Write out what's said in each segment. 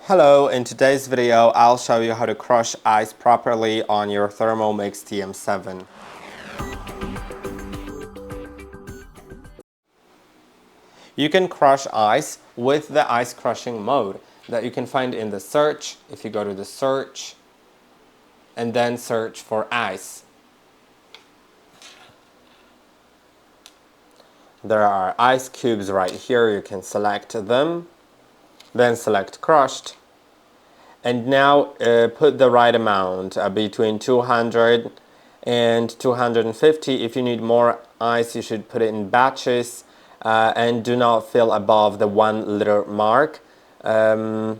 Hello, in today's video I'll show you how to crush ice properly on your ThermoMix TM7. You can crush ice with the ice crushing mode that you can find in the search. If you go to the search and then search for ice. There are ice cubes right here, you can select them, then select crushed. And now put the right amount between 200 and 250. If you need more ice, you should put it in batches and do not fill above the 1 liter mark. Now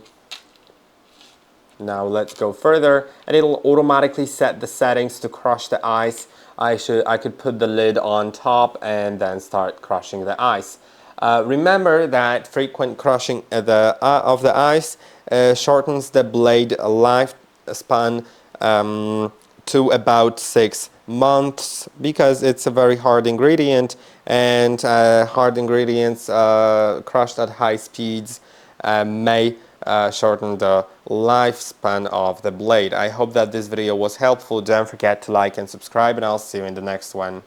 let's go further, and it'll automatically set the settings to crush the ice. I could put the lid on top and then start crushing the ice. Remember that frequent crushing of the ice shortens the blade lifespan to about 6 months because it's a very hard ingredient, and hard ingredients crushed at high speeds may shorten the lifespan of the blade. I hope that this video was helpful. Don't forget to like and subscribe, and I'll see you in the next one.